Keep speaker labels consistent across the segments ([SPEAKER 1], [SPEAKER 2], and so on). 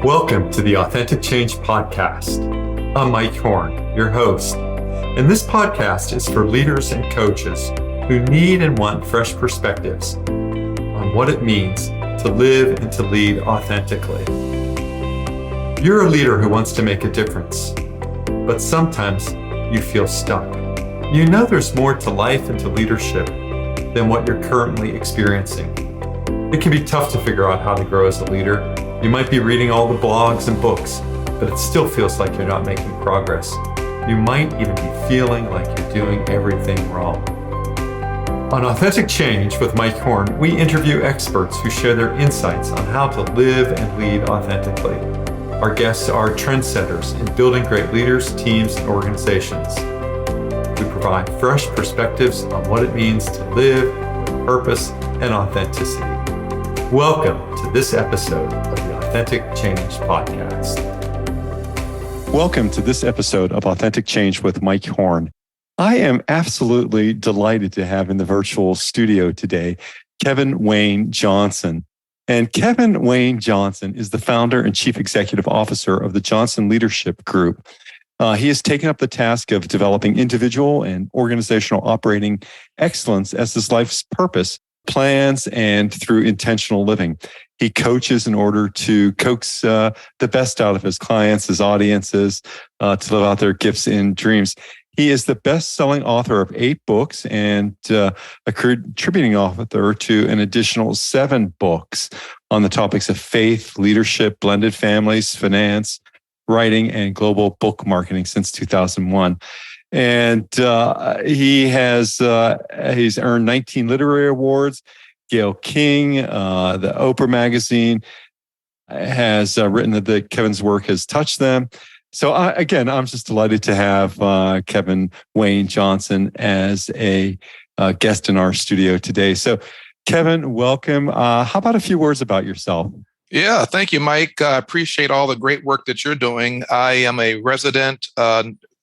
[SPEAKER 1] Welcome to the Authentic Change Podcast. I'm Mike Horn, your host, and this podcast is for leaders and coaches who need and want fresh perspectives on what it means to live and to lead authentically. You're a leader who wants to make a difference, but sometimes you feel stuck. You know there's more to life and to leadership than what you're currently experiencing. It can be tough to figure out how to grow as a leader. You might be reading all the blogs and books, but it still feels like you're not making progress. You might even be feeling like you're doing everything wrong. On Authentic Change with Mike Horn, we interview experts who share their insights on how to live and lead authentically. Our guests are trendsetters in building great leaders, teams, and organizations. We provide fresh perspectives on what it means to live with purpose and authenticity. Welcome to this episode of the Authentic Change Podcast.
[SPEAKER 2] Welcome to this episode of Authentic Change with Mike Horn. I am absolutely delighted to have in the virtual studio today, Kevin Wayne Johnson. And Kevin Wayne Johnson is the founder and chief executive officer of the Johnson Leadership Group. He has taken up the task of developing individual and organizational operating excellence as his life's purpose, plans, and through intentional living. He coaches in order to coax the best out of his clients, his audiences, to live out their gifts and dreams. He is the best-selling author of 8 books and a contributing author to an additional 7 books on the topics of faith, leadership, blended families, finance, writing, and global book marketing since 2001. And he's earned 19 literary awards. Gayle King, the Oprah magazine, has written that Kevin's work has touched them. So I'm just delighted to have Kevin Wayne Johnson as a guest in our studio today. So Kevin, welcome. How about a few words about yourself?
[SPEAKER 3] Yeah, thank you, Mike. I appreciate all the great work that you're doing. I am a resident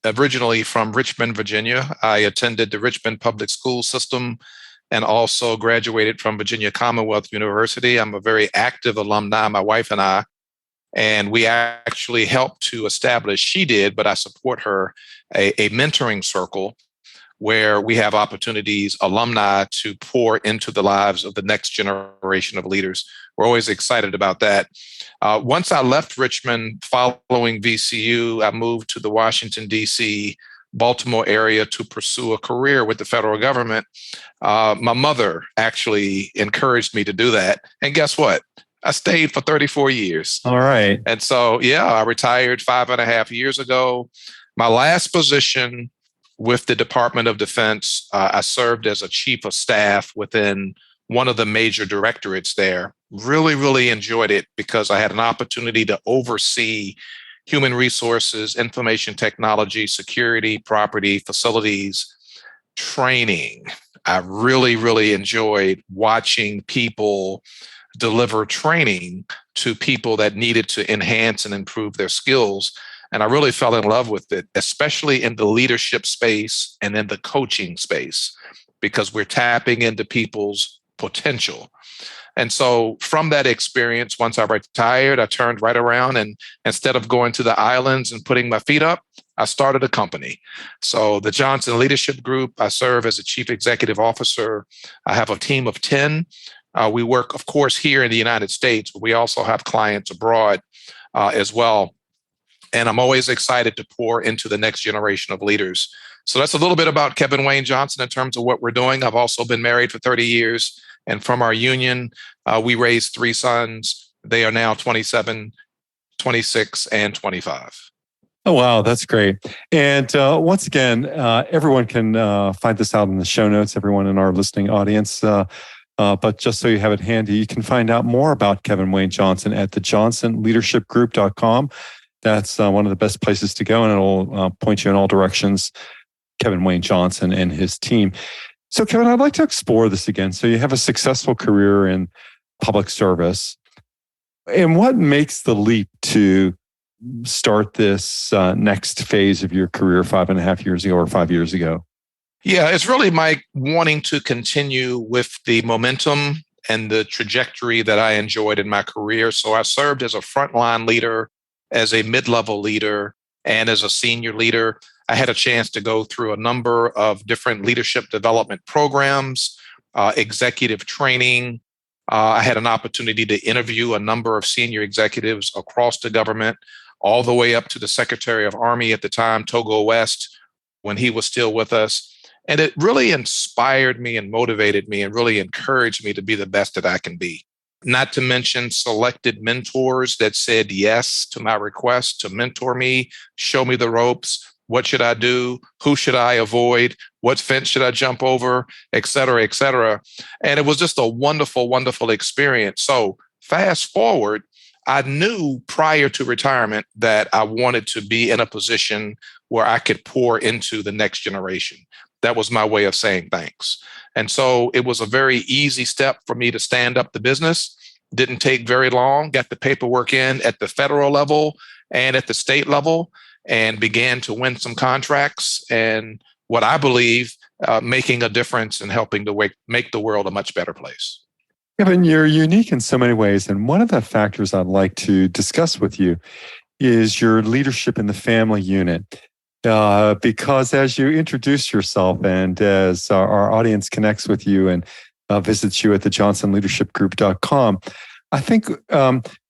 [SPEAKER 3] originally from Richmond, Virginia. I attended the Richmond Public School System and also graduated from Virginia Commonwealth University. I'm a very active alumni, my wife and I, and we actually helped to establish, she did, but I support her, a mentoring circle where we have opportunities, alumni, to pour into the lives of the next generation of leaders. We're always excited about that. Once I left Richmond following VCU, I moved to the Washington, D.C., Baltimore area to pursue a career with the federal government. My mother actually encouraged me to do that. And guess what? I stayed for 34 years.
[SPEAKER 2] All right.
[SPEAKER 3] And so, I retired 5.5 years ago. My last position with the Department of Defense, I served as a chief of staff within one of the major directorates there. Really, really enjoyed it because I had an opportunity to oversee human resources, information technology, security, property, facilities, training. I really, really enjoyed watching people deliver training to people that needed to enhance and improve their skills. And I really fell in love with it, especially in the leadership space and in the coaching space, because we're tapping into people's potential. And so from that experience, once I retired, I turned right around and instead of going to the islands and putting my feet up, I started a company. So the Johnson Leadership Group, I serve as a chief executive officer. I have a team of 10. We work, of course, here in the United States, but we also have clients abroad as well. And I'm always excited to pour into the next generation of leaders. So that's a little bit about Kevin Wayne Johnson in terms of what we're doing. I've also been married for 30 years. And from our union, we raised 3 sons. They are now 27, 26, and 25.
[SPEAKER 2] Oh, wow. That's great. And once again, everyone can find this out in the show notes, everyone in our listening audience. But just so you have it handy, you can find out more about Kevin Wayne Johnson at thejohnsonleadershipgroup.com. That's one of the best places to go, and it'll point you in all directions. Kevin Wayne Johnson and his team. So, Kevin, I'd like to explore this again. So you have a successful career in public service. And what makes the leap to start this next phase of your career 5.5 years ago or 5 years ago?
[SPEAKER 3] Yeah, it's really Mike wanting to continue with the momentum and the trajectory that I enjoyed in my career. So I served as a frontline leader, as a mid-level leader, and as a senior leader. I had a chance to go through a number of different leadership development programs, executive training. I had an opportunity to interview a number of senior executives across the government, all the way up to the Secretary of Army at the time, Togo West, when he was still with us. And it really inspired me and motivated me and really encouraged me to be the best that I can be. Not to mention selected mentors that said yes to my request to mentor me, show me the ropes. What should I do? Who should I avoid? What fence should I jump over? Et cetera, et cetera. And it was just a wonderful, wonderful experience. So fast forward, I knew prior to retirement that I wanted to be in a position where I could pour into the next generation. That was my way of saying thanks. And so it was a very easy step for me to stand up the business. Didn't take very long, got the paperwork in at the federal level and at the state level, and began to win some contracts. And what I believe, making a difference and helping to make the world a much better place.
[SPEAKER 2] Kevin, you're unique in so many ways. And one of the factors I'd like to discuss with you is your leadership in the family unit. Because as you introduce yourself and as our audience connects with you and visits you at the johnsonleadershipgroup.com, I think,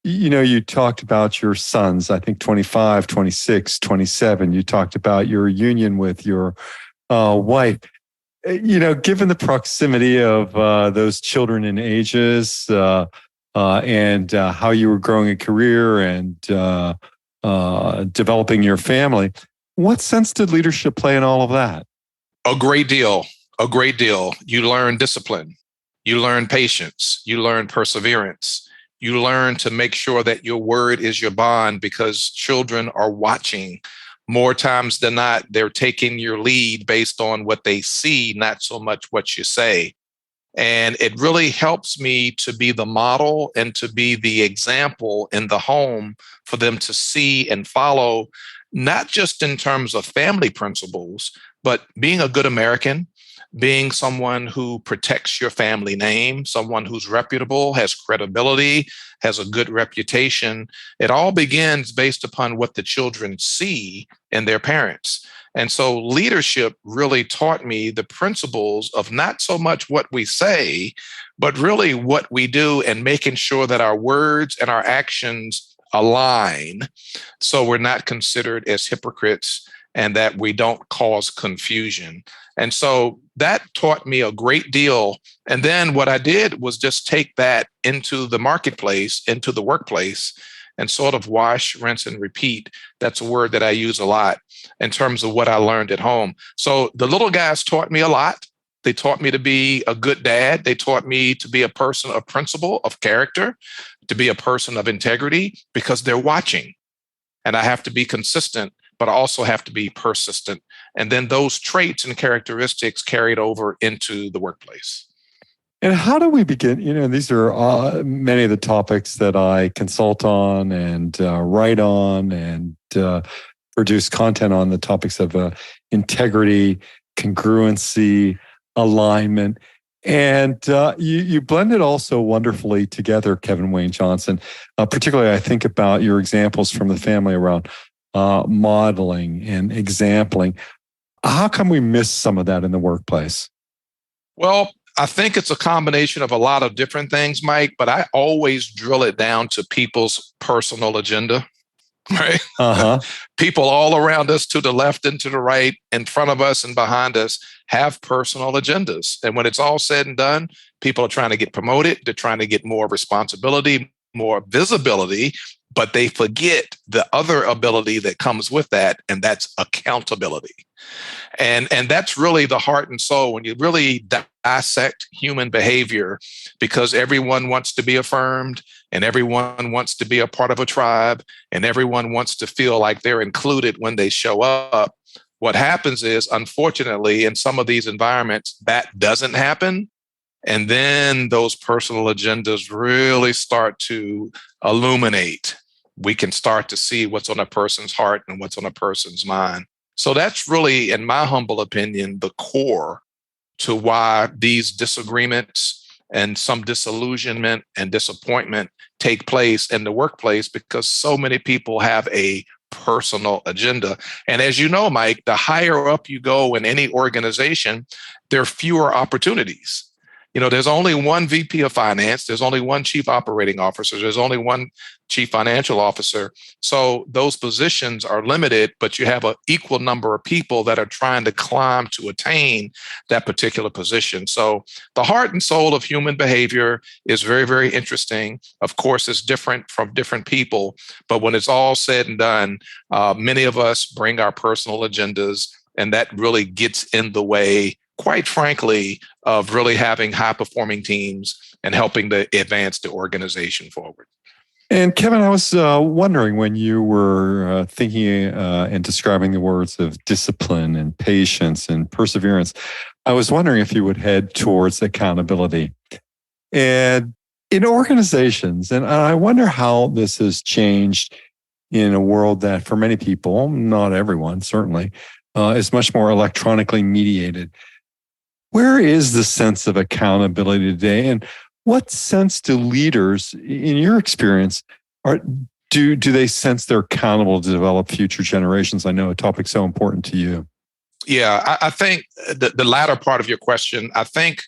[SPEAKER 2] you talked about your sons, I think 25, 26, 27. You talked about your union with your wife. Given the proximity of those children in ages and how you were growing a career and developing your family, what sense did leadership play in all of that?
[SPEAKER 3] A great deal. A great deal. You learn discipline. You learn patience. You learn perseverance. You learn to make sure that your word is your bond, because children are watching. More times than not, they're taking your lead based on what they see, not so much what you say. And it really helps me to be the model and to be the example in the home for them to see and follow, not just in terms of family principles, but being a good American, being someone who protects your family name, someone who's reputable, has credibility, has a good reputation. It all begins based upon what the children see in their parents. And so leadership really taught me the principles of not so much what we say, but really what we do, and making sure that our words and our actions align so we're not considered as hypocrites and that we don't cause confusion. And so that taught me a great deal. And then what I did was just take that into the marketplace, into the workplace, and sort of wash, rinse, and repeat. That's a word that I use a lot in terms of what I learned at home. So the little guys taught me a lot. They taught me to be a good dad. They taught me to be a person of principle, of character, to be a person of integrity, because they're watching. And I have to be consistent, but I also have to be persistent. And then those traits and characteristics carried over into the workplace.
[SPEAKER 2] And how do we begin? These are many of the topics that I consult on and write on and produce content on, the topics of integrity, congruency, alignment. And you blend it also wonderfully together, Kevin Wayne Johnson. Particularly, I think about your examples from the family around modeling and exempling. How come we miss some of that in the workplace?
[SPEAKER 3] Well, I think it's a combination of a lot of different things, Mike, but I always drill it down to people's personal agenda, right? People all around us, to the left and to the right, in front of us and behind us, have personal agendas. And when it's all said and done, people are trying to get promoted. They're trying to get more responsibility, more visibility, but they forget the other ability that comes with that, and that's accountability. And that's really the heart and soul when you really dissect human behavior, because everyone wants to be affirmed, and everyone wants to be a part of a tribe, and everyone wants to feel like they're included when they show up. What happens is, unfortunately, in some of these environments, that doesn't happen. And then those personal agendas really start to illuminate. We can start to see what's on a person's heart and what's on a person's mind. So that's really, in my humble opinion, the core to why these disagreements and some disillusionment and disappointment take place in the workplace because so many people have a personal agenda. And as you know, Mike, the higher up you go in any organization, there are fewer opportunities. There's only one VP of finance, there's only one chief operating officer, there's only one chief financial officer. So those positions are limited, but you have an equal number of people that are trying to climb to attain that particular position. So the heart and soul of human behavior is very, very interesting. Of course, it's different from different people, but when it's all said and done, many of us bring our personal agendas, and that really gets in the way, quite frankly, of really having high-performing teams and helping to advance the organization forward.
[SPEAKER 2] And Kevin, I was wondering, when you were thinking and describing the words of discipline and patience and perseverance, I was wondering if you would head towards accountability. And in organizations, and I wonder how this has changed in a world that for many people, not everyone certainly, is much more electronically mediated. Where is the sense of accountability today? And what sense do leaders, in your experience, do they sense they're accountable to develop future generations? I know a topic so important to you.
[SPEAKER 3] Yeah, I think the latter part of your question, I think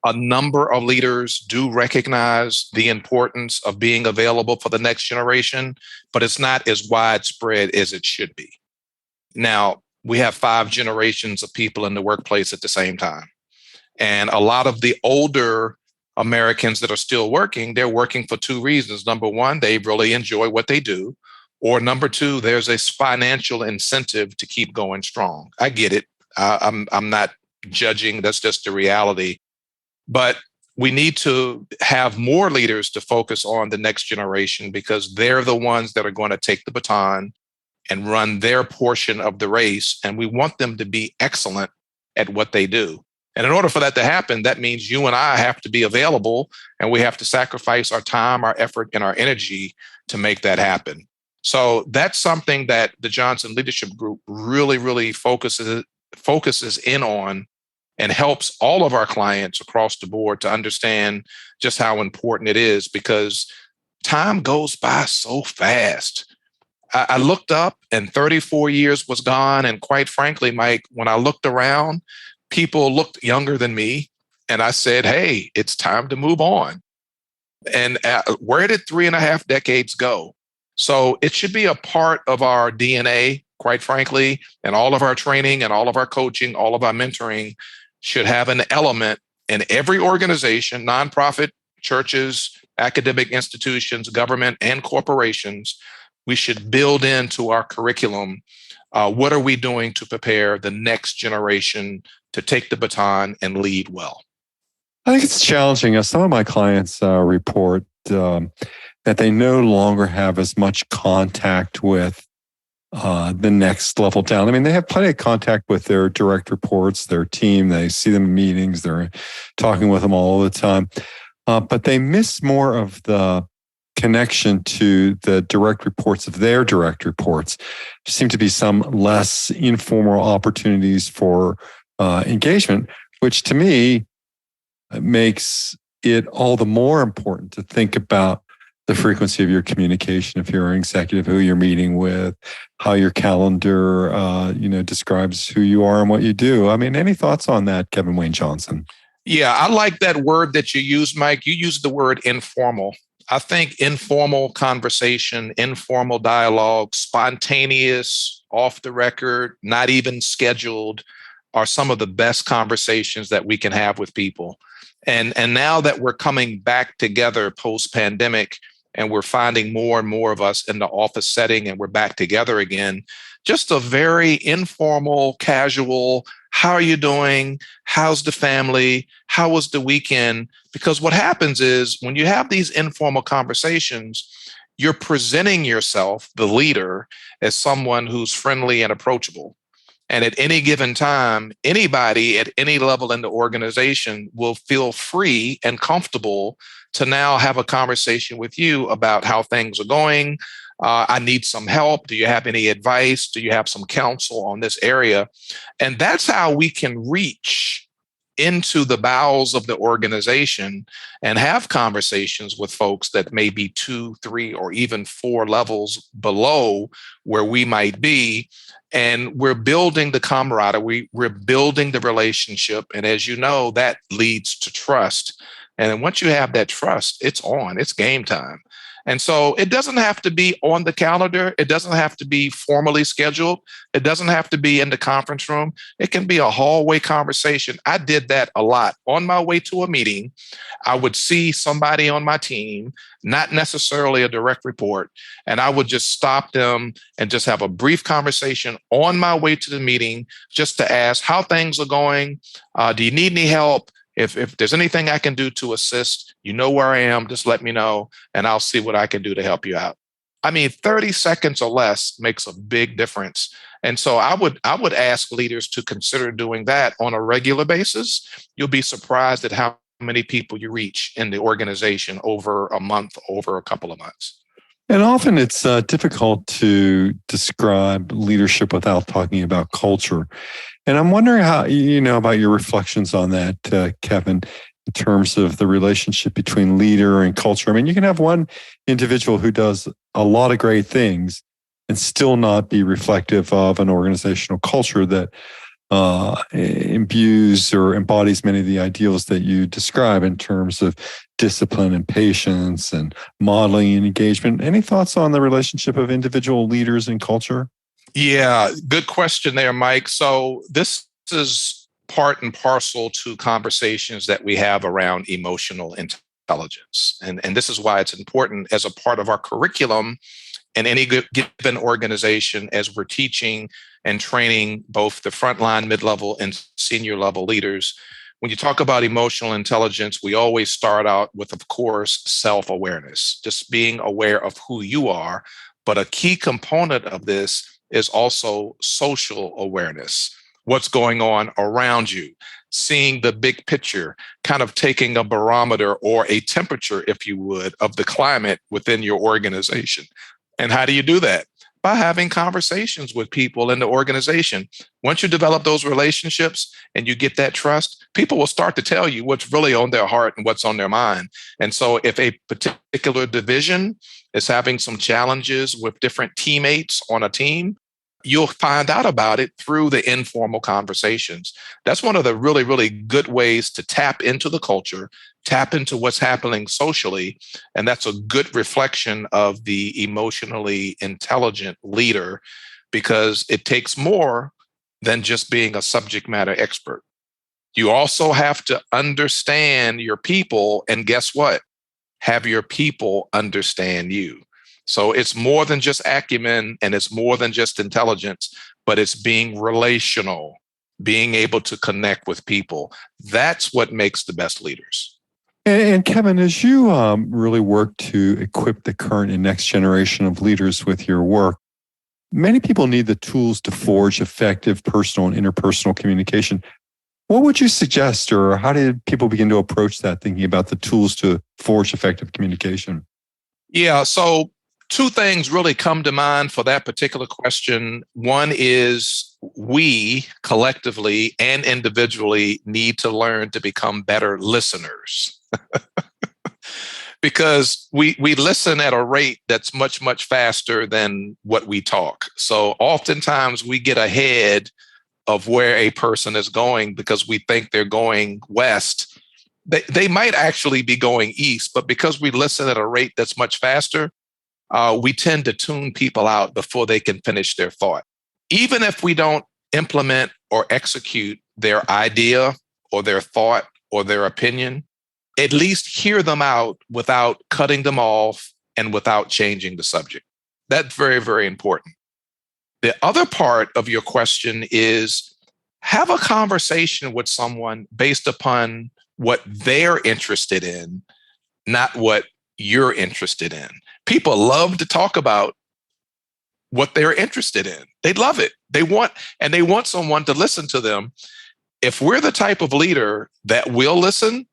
[SPEAKER 3] a number of leaders do recognize the importance of being available for the next generation, but it's not as widespread as it should be. Now, we have 5 generations of people in the workplace at the same time. And a lot of the older Americans that are still working, they're working for 2 reasons. Number one, they really enjoy what they do. Or number 2, there's a financial incentive to keep going strong. I get it. I'm not judging. That's just the reality. But we need to have more leaders to focus on the next generation, because they're the ones that are going to take the baton and run their portion of the race. And we want them to be excellent at what they do. And in order for that to happen, that means you and I have to be available, and we have to sacrifice our time, our effort, and our energy to make that happen. So that's something that the Johnson Leadership Group really, really focuses in on, and helps all of our clients across the board to understand just how important it is, because time goes by so fast. I looked up and 34 years was gone. And quite frankly, Mike, when I looked around, people looked younger than me. And I said, hey, it's time to move on. And where did 3.5 decades go? So it should be a part of our DNA, quite frankly, and all of our training and all of our coaching, all of our mentoring should have an element in every organization, nonprofit, churches, academic institutions, government, and corporations. We should build into our curriculum, what are we doing to prepare the next generation to take the baton and lead well?
[SPEAKER 2] I think it's challenging. Some of my clients report that they no longer have as much contact with the next level down. I mean, they have plenty of contact with their direct reports, their team. They see them in meetings. They're talking with them all the time. But they miss more of the connection to the direct reports of their direct reports. There seem to be some less informal opportunities for engagement, which to me makes it all the more important to think about the frequency of your communication. If you're an executive, who you're meeting with, how your calendar, describes who you are and what you do. I mean, any thoughts on that, Kevin Wayne Johnson?
[SPEAKER 3] Yeah, I like that word that you used, Mike. You used the word informal. I think informal conversation, informal dialogue, spontaneous, off the record, not even scheduled, are some of the best conversations that we can have with people. And now that we're coming back together post-pandemic, and we're finding more and more of us in the office setting, and we're back together again, just a very informal, casual, how are you doing? How's the family? How was the weekend? Because what happens is when you have these informal conversations, you're presenting yourself, the leader, as someone who's friendly and approachable. And at any given time, anybody at any level in the organization will feel free and comfortable to now have a conversation with you about how things are going. I need some help. Do you have any advice? Do you have some counsel on this area? And that's how we can reach into the bowels of the organization and have conversations with folks that may be 2, 3, or even 4 levels below where we might be. And we're building the camaraderie, we're building the relationship. And as you know, that leads to trust. And once you have that trust, it's game time. And so it doesn't have to be on the calendar. It doesn't have to be formally scheduled. It doesn't have to be in the conference room. It can be a hallway conversation. I did that a lot. On my way to a meeting, I would see somebody on my team, not necessarily a direct report, and I would just stop them and just have a brief conversation on my way to the meeting just to ask how things are going. Do you need any help? If there's anything I can do to assist, you know where I am, just let me know, and I'll see what I can do to help you out. I mean, 30 seconds or less makes a big difference. And so I would ask leaders to consider doing that on a regular basis. You'll be surprised at how many people you reach in the organization over a month, over a couple of months.
[SPEAKER 2] And often it's difficult to describe leadership without talking about culture. And I'm wondering how, about your reflections on that, Kevin, in terms of the relationship between leader and culture. I mean, you can have one individual who does a lot of great things and still not be reflective of an organizational culture that imbues or embodies many of the ideals that you describe in terms of discipline and patience and modeling and engagement. Any thoughts on the relationship of individual leaders and culture?
[SPEAKER 3] Yeah, good question there, Mike. So this is part and parcel to conversations that we have around emotional intelligence. And this is why it's important as a part of our curriculum in any given organization as we're teaching and training both the frontline, mid-level, and senior level leaders. When you talk about emotional intelligence, we always start out with, of course, self-awareness, just being aware of who you are. But a key component of this is also social awareness, what's going on around you, seeing the big picture, kind of taking a barometer or a temperature, if you would, of the climate within your organization. And how do you do that? By having conversations with people in the organization. Once you develop those relationships and you get that trust, people will start to tell you what's really on their heart and what's on their mind. And so if a particular division is having some challenges with different teammates on a team, you'll find out about it through the informal conversations. That's one of the really, really good ways to tap into the culture, tap into what's happening socially. And that's a good reflection of the emotionally intelligent leader, because it takes more than just being a subject matter expert. You also have to understand your people, and guess what? Have your people understand you. So it's more than just acumen and it's more than just intelligence, but it's being relational, being able to connect with people. That's what makes the best leaders.
[SPEAKER 2] And Kevin, as you really work to equip the current and next generation of leaders with your work, many people need the tools to forge effective personal and interpersonal communication. What would you suggest, or how did people begin to approach that, thinking about the tools to forge effective communication?
[SPEAKER 3] Yeah, so 2 things really come to mind for that particular question. One is we collectively and individually need to learn to become better listeners. Because we listen at a rate that's much, much faster than what we talk. So oftentimes we get ahead of where a person is going because we think they're going west. They might actually be going east, but because we listen at a rate that's much faster, we tend to tune people out before they can finish their thought. Even if we don't implement or execute their idea or their thought or their opinion, at least hear them out without cutting them off and without changing the subject. That's very, very important. The other part of your question is have a conversation with someone based upon what they're interested in, not what you're interested in. People love to talk about what they're interested in. They love it. They want someone to listen to them. If we're the type of leader that will listen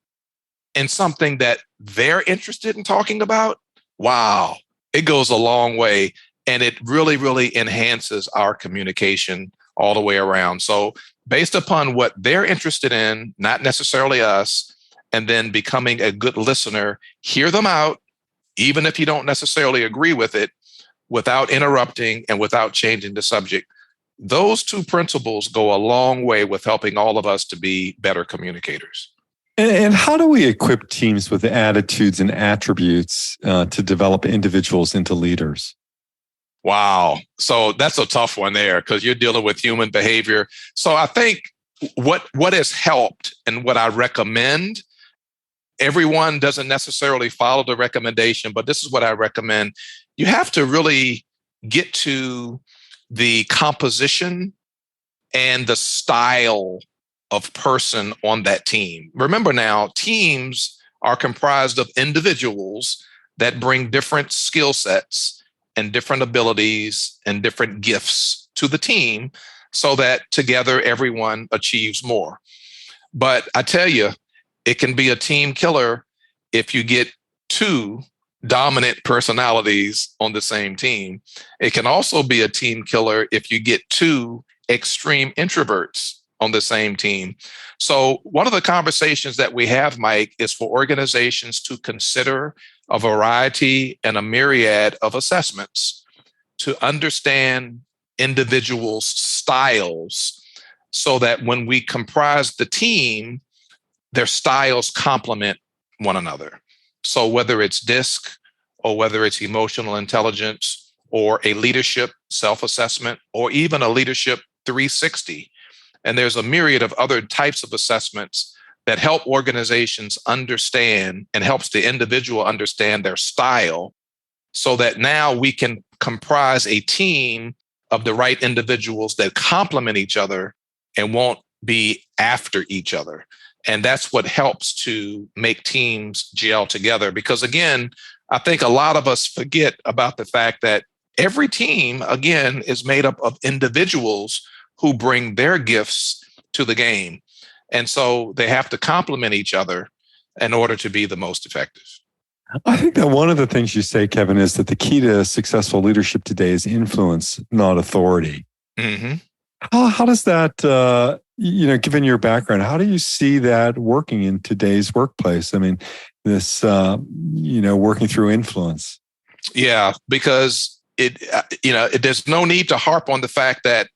[SPEAKER 3] in something that they're interested in talking about, wow, it goes a long way. And it really, really enhances our communication all the way around. So based upon what they're interested in, not necessarily us, and then becoming a good listener, hear them out, even if you don't necessarily agree with it, without interrupting and without changing the subject. Those two principles go a long way with helping all of us to be better communicators.
[SPEAKER 2] And how do we equip teams with attitudes and attributes to develop individuals into leaders?
[SPEAKER 3] Wow. So that's a tough one there because you're dealing with human behavior. So I think what has helped and what I recommend, everyone doesn't necessarily follow the recommendation, but this is what I recommend. You have to really get to the composition and the style of person on that team. Remember now, teams are comprised of individuals that bring different skill sets and different abilities and different gifts to the team so that together everyone achieves more. But I tell you, it can be a team killer if you get two dominant personalities on the same team. It can also be a team killer if you get two extreme introverts on the same team. So one of the conversations that we have, Mike, is for organizations to consider a variety and a myriad of assessments to understand individuals' styles so that when we comprise the team, their styles complement one another. So whether it's DISC or whether it's emotional intelligence or a leadership self-assessment or even a leadership 360, and there's a myriad of other types of assessments that help organizations understand and helps the individual understand their style so that now we can comprise a team of the right individuals that complement each other and won't be after each other. And that's what helps to make teams gel together. Because again, I think a lot of us forget about the fact that every team, again, is made up of individuals who bring their gifts to the game. And so they have to complement each other in order to be the most effective.
[SPEAKER 2] I think that one of the things you say, Kevin, is that the key to successful leadership today is influence, not authority.
[SPEAKER 3] Mm-hmm.
[SPEAKER 2] How does that, given your background, how do you see that working in today's workplace? I mean, this, working through influence.
[SPEAKER 3] Yeah, because there's no need to harp on the fact that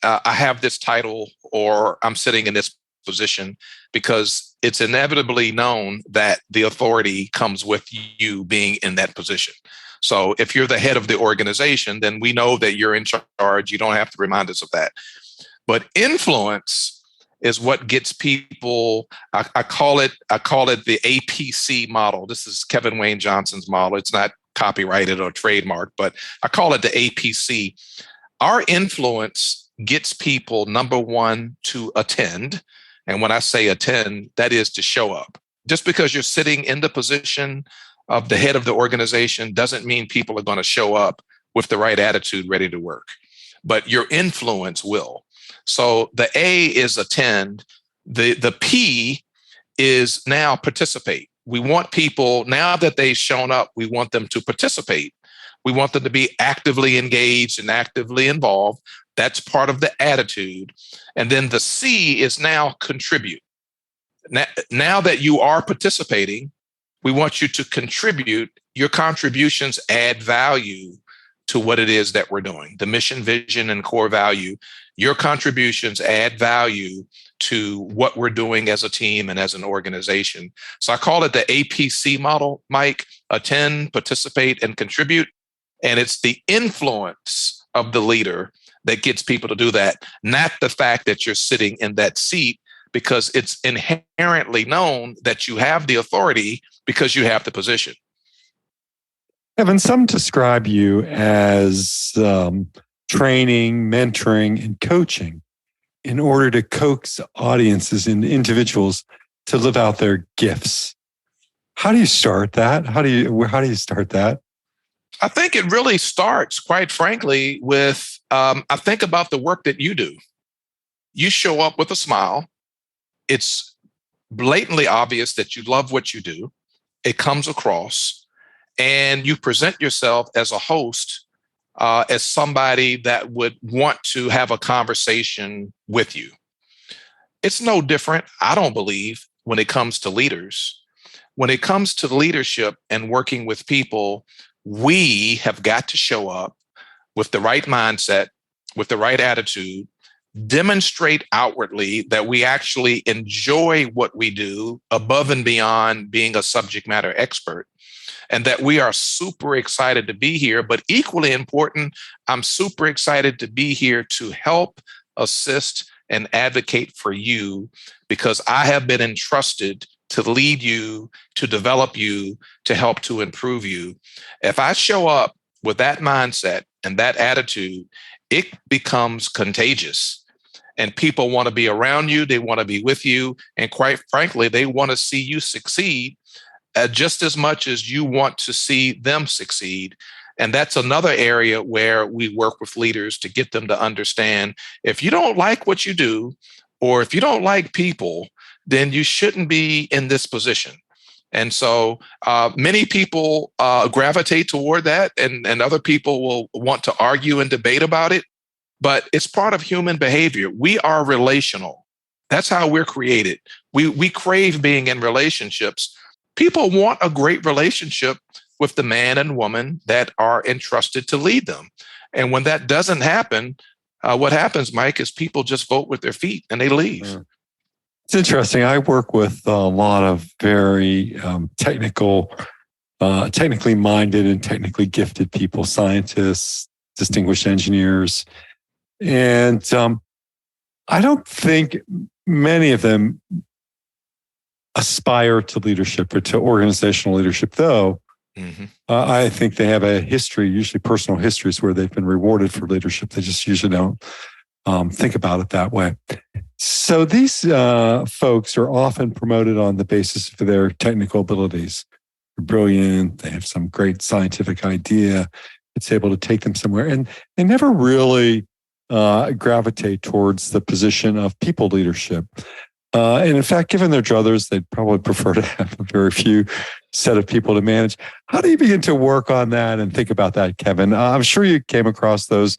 [SPEAKER 3] I have this title or I'm sitting in this position, because it's inevitably known that the authority comes with you being in that position. So if you're the head of the organization, then we know that you're in charge. You don't have to remind us of that. But influence is what gets people, I call it the APC model. This is Kevin Wayne Johnson's model. It's not copyrighted or trademarked, but I call it the APC. Our influence gets people, number one, to attend. And when I say attend, that is to show up. Just because you're sitting in the position of the head of the organization doesn't mean people are going to show up with the right attitude, ready to work. But your influence will. So the A is attend. The P is now participate. We want people, now that they've shown up, we want them to participate. We want them to be actively engaged and actively involved. That's part of the attitude. And then the C is now contribute. Now that you are participating, we want you to contribute. Your contributions add value to what it is that we're doing. The mission, vision, and core value. Your contributions add value to what we're doing as a team and as an organization. So I call it the APC model, Mike: attend, participate, and contribute. And it's the influence of the leader that gets people to do that, not the fact that you're sitting in that seat, because it's inherently known that you have the authority because you have the position.
[SPEAKER 2] Kevin, some describe you as training, mentoring, and coaching in order to coax audiences and individuals to live out their gifts. How do you start that? How do you start that?
[SPEAKER 3] I think it really starts, quite frankly, with I think about the work that you do. You show up with a smile. It's blatantly obvious that you love what you do. It comes across, and you present yourself as a host, as somebody that would want to have a conversation with you. It's no different, I don't believe, when it comes to leaders. When it comes to leadership and working with people, we have got to show up with the right mindset, with the right attitude, demonstrate outwardly that we actually enjoy what we do above and beyond being a subject matter expert, and that we are super excited to be here. But equally important, I'm super excited to be here to help, assist, and advocate for you, because I have been entrusted to lead you, to develop you, to help to improve you. If I show up with that mindset and that attitude, it becomes contagious. And people want to be around you. They want to be with you. And quite frankly, they want to see you succeed just as much as you want to see them succeed. And that's another area where we work with leaders to get them to understand, if you don't like what you do, or if you don't like people, then you shouldn't be in this position. And so many people gravitate toward that, and other people will want to argue and debate about it. But it's part of human behavior. We are relational. That's how we're created. We crave being in relationships. People want a great relationship with the man and woman that are entrusted to lead them. And when that doesn't happen, what happens, Mike, is people just vote with their feet and they leave.
[SPEAKER 2] It's interesting. I work with a lot of very technically minded and technically gifted people, scientists, distinguished engineers. And I don't think many of them aspire to leadership or to organizational leadership, though. Mm-hmm. I think they have a history, usually personal histories, where they've been rewarded for leadership. They just usually don't think about it that way. So these folks are often promoted on the basis of their technical abilities. They're brilliant. They have some great scientific idea. It's able to take them somewhere. And they never really gravitate towards the position of people leadership. And in fact, given their druthers, they'd probably prefer to have a very few set of people to manage. How do you begin to work on that and think about that, Kevin? I'm sure you came across those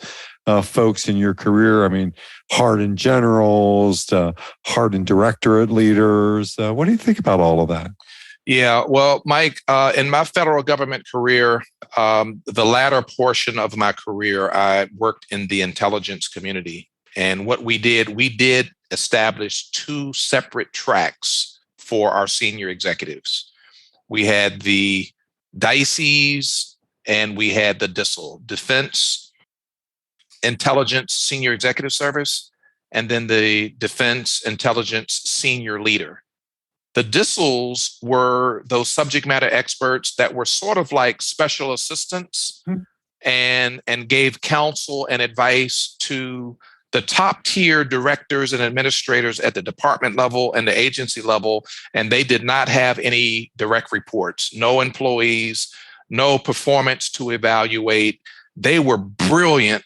[SPEAKER 2] folks in your career. I mean, hardened generals, hardened directorate leaders. What do you think about all of that?
[SPEAKER 3] Yeah, well, Mike, in my federal government career, the latter portion of my career, I worked in the intelligence community. And what we did establish two separate tracks for our senior executives. We had the DICES and we had the DISL, Defense Intelligence Senior Executive Service, and then the Defense Intelligence Senior Leader. The DISLs were those subject matter experts that were sort of like special assistants and gave counsel and advice to the top tier directors and administrators at the department level and the agency level. And they did not have any direct reports, no employees, no performance to evaluate. They were brilliant,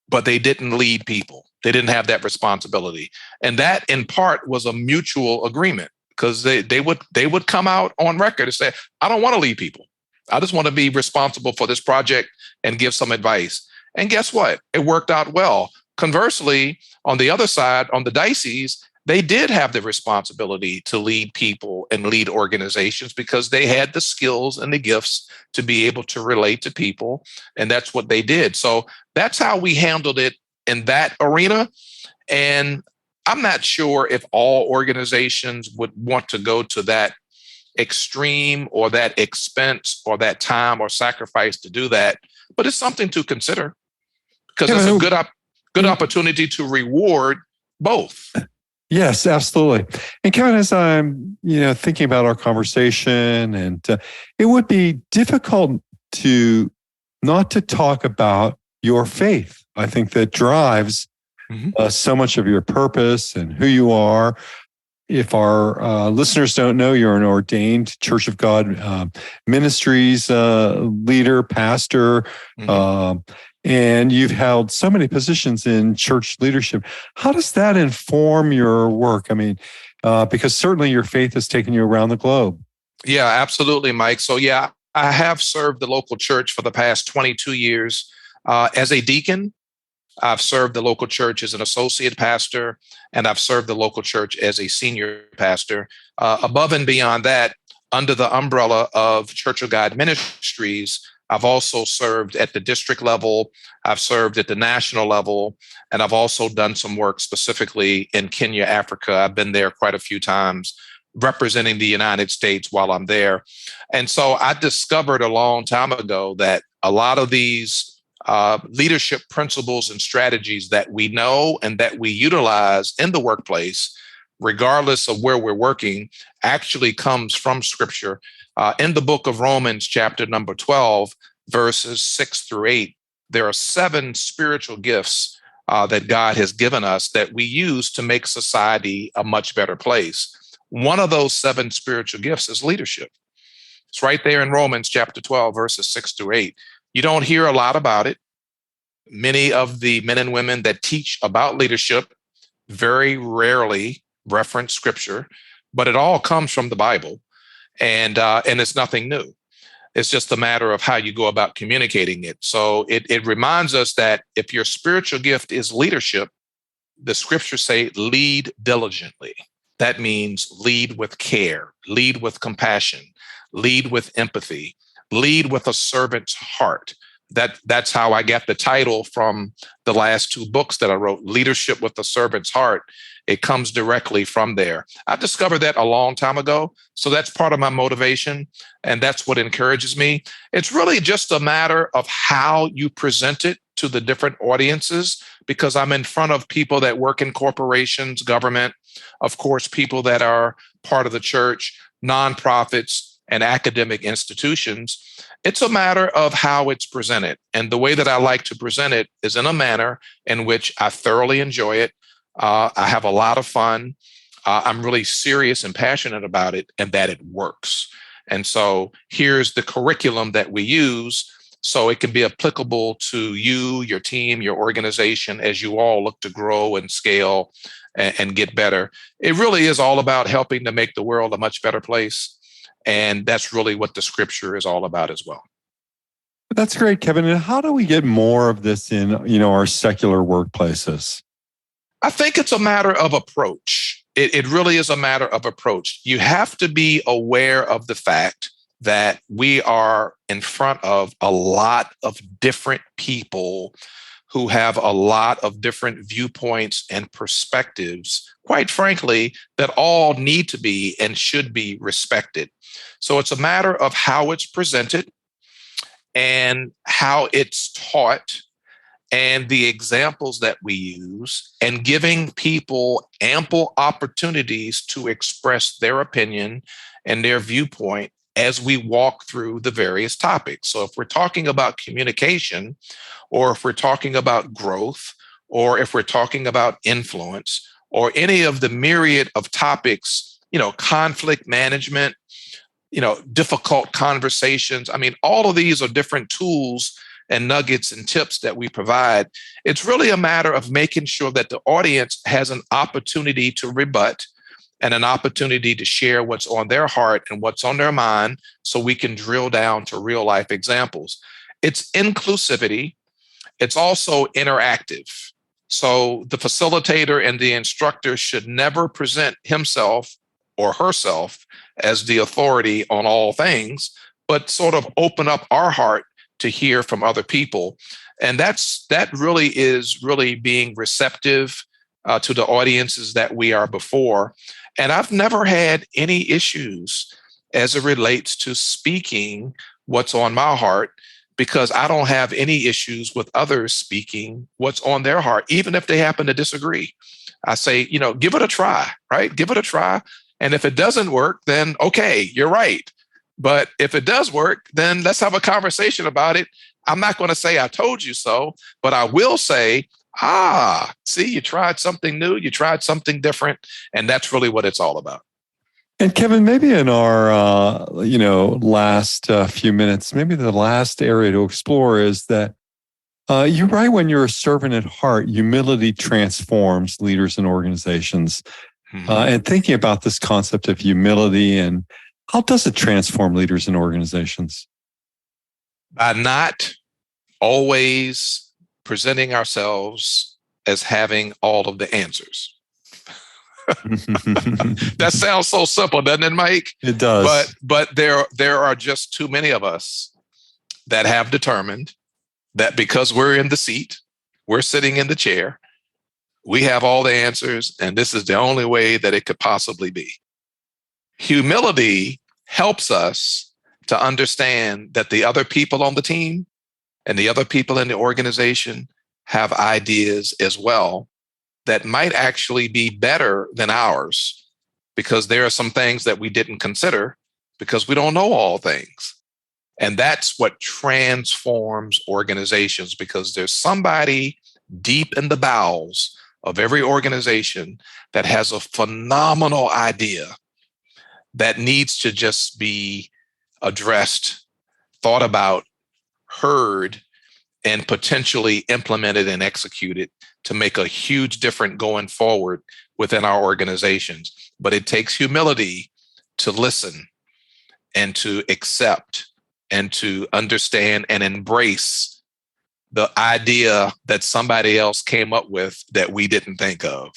[SPEAKER 3] but they didn't lead people. They didn't have that responsibility. And that in part was a mutual agreement, because they would come out on record and say, I don't want to lead people. I just want to be responsible for this project and give some advice. And guess what? It worked out well. Conversely, on the other side, on the DICES, they did have the responsibility to lead people and lead organizations because they had the skills and the gifts to be able to relate to people. And that's what they did. So that's how we handled it in that arena. And I'm not sure if all organizations would want to go to that extreme or that expense or that time or sacrifice to do that. But it's something to consider, because it's a good opportunity to reward both.
[SPEAKER 2] Yes, absolutely. And Kevin, as I'm thinking about our conversation, and it would be difficult to not to talk about your faith. I think that drives so much of your purpose and who you are. If our listeners don't know, you're an ordained Church of God Ministries leader, pastor, and you've held so many positions in church leadership. How does that inform your work? I mean, because certainly your faith has taken you around the globe.
[SPEAKER 3] Yeah, absolutely, Mike. So yeah, I have served the local church for the past 22 years as a deacon. I've served the local church as an associate pastor, and I've served the local church as a senior pastor. Above and beyond that, under the umbrella of Church of God Ministries, I've also served at the district level. I've served at the national level, and I've also done some work specifically in Kenya, Africa. I've been there quite a few times representing the United States while I'm there. And so I discovered a long time ago that a lot of these leadership principles and strategies that we know and that we utilize in the workplace, regardless of where we're working, actually comes from Scripture. In the book of Romans, chapter number 12, verses 6-8, there are 7 spiritual gifts that God has given us that we use to make society a much better place. One of those 7 spiritual gifts is leadership. It's right there in Romans chapter 12, verses 6-8. You don't hear a lot about it. Many of the men and women that teach about leadership very rarely reference Scripture, but it all comes from the Bible, and it's nothing new. It's just a matter of how you go about communicating it. So it reminds us that if your spiritual gift is leadership, the Scriptures say lead diligently. That means lead with care, lead with compassion, lead with empathy, lead with a servant's heart. That's how I got the title from the last 2 books that I wrote, Leadership with a Servant's Heart. It comes directly from there. I discovered that a long time ago. So that's part of my motivation. And that's what encourages me. It's really just a matter of how you present it to the different audiences, because I'm in front of people that work in corporations, government, of course, people that are part of the church, nonprofits, and academic institutions. It's a matter of how it's presented. And the way that I like to present it is in a manner in which I thoroughly enjoy it. I have a lot of fun. I'm really serious and passionate about it, and that it works. And so here's the curriculum that we use so it can be applicable to you, your team, your organization, as you all look to grow and scale and get better. It really is all about helping to make the world a much better place. And that's really what the Scripture is all about as well.
[SPEAKER 2] That's great, Kevin. And how do we get more of this in, our secular workplaces?
[SPEAKER 3] I think it's a matter of approach. It really is a matter of approach. You have to be aware of the fact that we are in front of a lot of different people who have a lot of different viewpoints and perspectives, quite frankly, that all need to be and should be respected. So it's a matter of how it's presented and how it's taught and the examples that we use, and giving people ample opportunities to express their opinion and their viewpoint as we walk through the various topics. So if we're talking about communication, or if we're talking about growth, or if we're talking about influence, or any of the myriad of topics, conflict management, difficult conversations. I mean, all of these are different tools and nuggets and tips that we provide. It's really a matter of making sure that the audience has an opportunity to rebut and an opportunity to share what's on their heart and what's on their mind, so we can drill down to real life examples. It's inclusivity. It's also interactive. So the facilitator and the instructor should never present himself or herself as the authority on all things, but sort of open up our heart to hear from other people. And that really is being receptive to the audiences that we are before. And I've never had any issues as it relates to speaking what's on my heart, because I don't have any issues with others speaking what's on their heart, even if they happen to disagree. I say, give it a try, right? Give it a try. And if it doesn't work, then okay, you're right. But if it does work, then let's have a conversation about it. I'm not going to say I told you so, but I will say, see, you tried something new, you tried something different. And that's really what it's all about.
[SPEAKER 2] And Kevin, maybe in our, last few minutes, maybe the last area to explore is that you're right. When you're a servant at heart, humility transforms leaders and organizations.
[SPEAKER 3] Mm-hmm.
[SPEAKER 2] And thinking about this concept of humility, and how does it transform leaders and organizations?
[SPEAKER 3] By not always presenting ourselves as having all of the answers. That sounds so simple, doesn't it, Mike?
[SPEAKER 2] It does.
[SPEAKER 3] But there are just too many of us that have determined that because we're in the seat, we're sitting in the chair, we have all the answers, and this is the only way that it could possibly be. Humility helps us to understand that the other people on the team and the other people in the organization have ideas as well that might actually be better than ours, because there are some things that we didn't consider because we don't know all things. And that's what transforms organizations, because there's somebody deep in the bowels of every organization that has a phenomenal idea that needs to just be addressed, thought about, heard, and potentially implemented and executed to make a huge difference going forward within our organizations. But it takes humility to listen and to accept and to understand and embrace the idea that somebody else came up with that we didn't think of.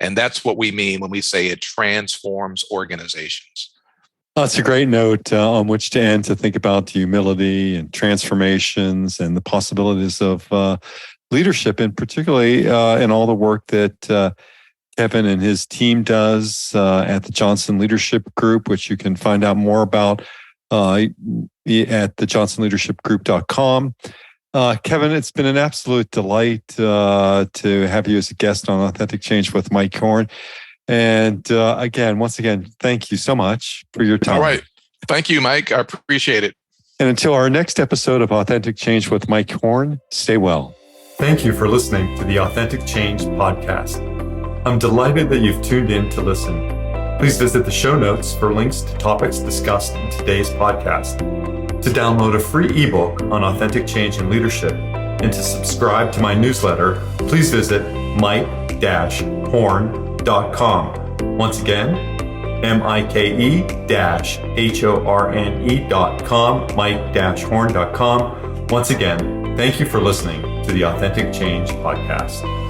[SPEAKER 3] And that's what we mean when we say it transforms organizations.
[SPEAKER 2] That's a great note on which to end, to think about the humility and transformations and the possibilities of leadership, and particularly in all the work that Kevin and his team does at the Johnson Leadership Group, which you can find out more about at thejohnsonleadershipgroup.com. Kevin, it's been an absolute delight to have you as a guest on Authentic Change with Mike Horn. And once again, thank you so much for your time.
[SPEAKER 3] All right. Thank you, Mike. I appreciate it.
[SPEAKER 2] And until our next episode of Authentic Change with Mike Horn, stay well.
[SPEAKER 1] Thank you for listening to the Authentic Change podcast. I'm delighted that you've tuned in to listen. Please visit the show notes for links to topics discussed in today's podcast. To download a free ebook on authentic change and leadership and to subscribe to my newsletter, please visit mike-horn.com. Once again, mike-horne.com, mike-horn.com. Once again, thank you for listening to the Authentic Change podcast.